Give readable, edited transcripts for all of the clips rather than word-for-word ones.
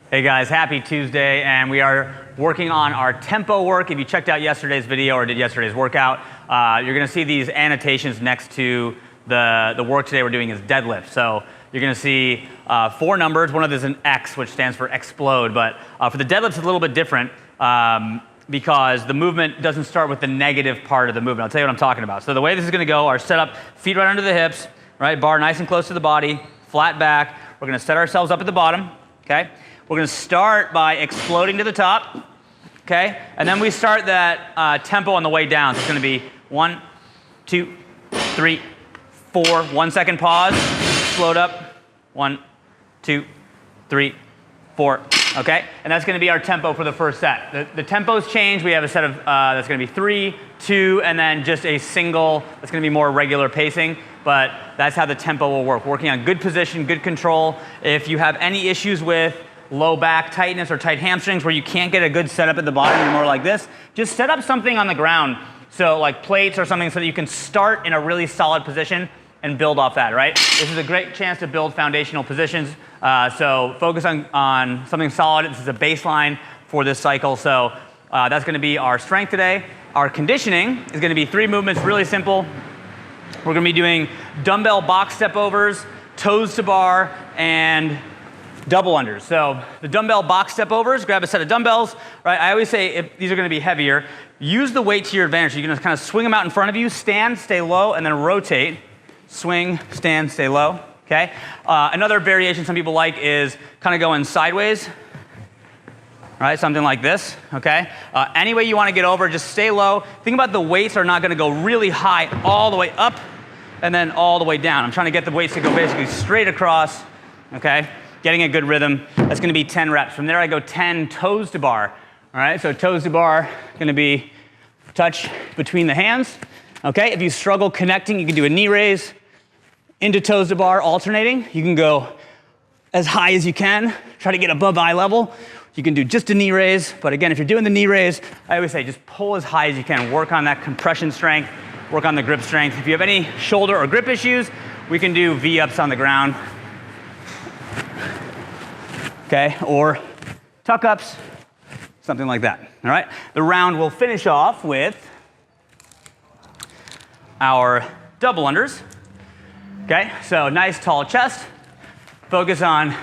Hey guys, happy Tuesday, and we are working on our tempo work. If you checked out yesterday's video or did yesterday's workout, you're gonna see these annotations next to the work today we're doing is deadlift. So you're gonna see 4 numbers. One of them is an X, which stands for explode, but for the deadlift it's a little bit different because the movement doesn't start with the negative part of the movement. I'll tell you what I'm talking about. So the way this is gonna go, our setup, feet right under the hips, right, bar nice and close to the body, flat back. We're gonna set ourselves up at the bottom, okay? We're gonna start by exploding to the top, okay? And then we start that tempo on the way down. So it's gonna be 1, 2, 3, 4, 1 second pause, explode up, 1, 2, 3, 4, okay? And that's gonna be our tempo for the first set. The tempos change. We have a set of, that's gonna be 3, 2, and then just a single, that's gonna be more regular pacing, but that's how the tempo will work. Working on good position, good control. If you have any issues with low back tightness or tight hamstrings where you can't get a good setup at the bottom, you're more like this, just set up something on the ground. So like plates or something so that you can start in a really solid position and build off that, right? This is a great chance to build foundational positions. So focus on something solid. This is a baseline for this cycle. So that's gonna be our strength today. Our conditioning is gonna be 3 movements, really simple. We're gonna be doing dumbbell box step overs, toes to bar, and double unders. So the dumbbell box step overs, grab a set of dumbbells, right? I always say if these are gonna be heavier, use the weight to your advantage. You're gonna kind of swing them out in front of you, stand, stay low, and then rotate. Swing, stand, stay low, okay? Another variation some people like is kind of going sideways, right? Something like this, okay? Any way you wanna get over, just stay low. Think about the weights are not gonna go really high all the way up and then all the way down. I'm trying to get the weights to go basically straight across, okay? Getting a good rhythm. That's gonna be 10 reps. From there I go 10 toes to bar. All right, so toes to bar, gonna be touch between the hands. Okay, if you struggle connecting, you can do a knee raise into toes to bar, alternating. You can go as high as you can, try to get above eye level. You can do just a knee raise, but again, if you're doing the knee raise, I always say just pull as high as you can. Work on that compression strength, work on the grip strength. If you have any shoulder or grip issues, we can do V-ups on the ground. Okay, or tuck-ups, something like that, all right? The round will finish off with our double unders, okay? So nice tall chest, focus on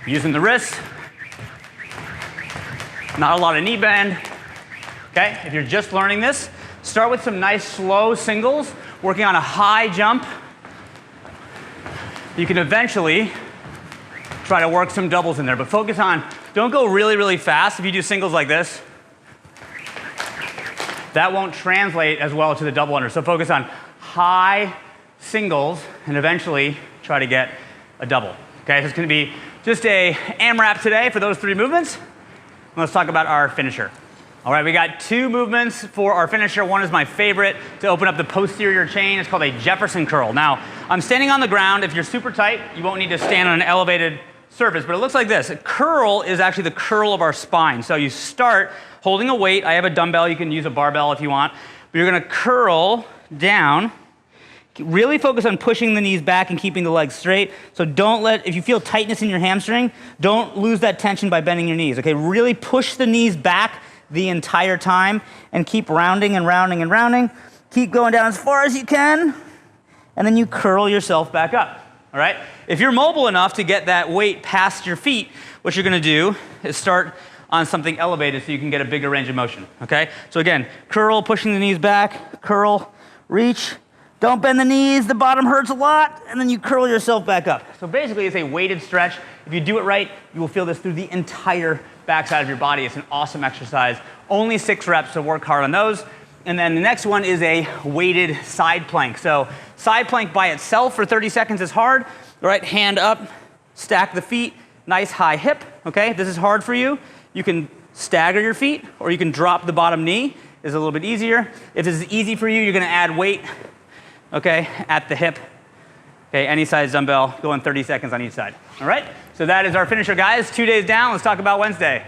using the wrists, not a lot of knee bend, okay? If you're just learning this, start with some nice slow singles, working on a high jump. You can eventually try to work some doubles in there, but focus on, don't go really, really fast. If you do singles like this, that won't translate as well to the double under. So focus on high singles and eventually try to get a double. Okay, so it's gonna be just a Amrap today for those 3 movements. Let's talk about our finisher. All right, we got 2 movements for our finisher. One is my favorite to open up the posterior chain. It's called a Jefferson curl. Now, I'm standing on the ground. If you're super tight, you won't need to stand on an elevated surface, but it looks like this. A curl is actually the curl of our spine. So you start holding a weight. I have a dumbbell. You can use a barbell if you want. But you're gonna curl down. Really focus on pushing the knees back and keeping the legs straight. So don't let, if you feel tightness in your hamstring, don't lose that tension by bending your knees, okay? Really push the knees back the entire time and keep rounding and rounding and rounding. Keep going down as far as you can, and then you curl yourself back up. All right? If you're mobile enough to get that weight past your feet, what you're gonna do is start on something elevated so you can get a bigger range of motion, okay? So again, curl, pushing the knees back, curl, reach, don't bend the knees, the bottom hurts a lot, and then you curl yourself back up. So basically it's a weighted stretch. If you do it right, you will feel this through the entire backside of your body. It's an awesome exercise. Only 6 reps, so work hard on those. And then the next one is a weighted side plank. So side plank by itself for 30 seconds is hard. Right, hand up, stack the feet, nice high hip, okay? If this is hard for you, you can stagger your feet or you can drop the bottom knee. It's a little bit easier. If this is easy for you, you're gonna add weight, okay, at the hip. Okay, any size dumbbell, going 30 seconds on each side, all right? So that is our finisher, guys. 2 days down, let's talk about Wednesday.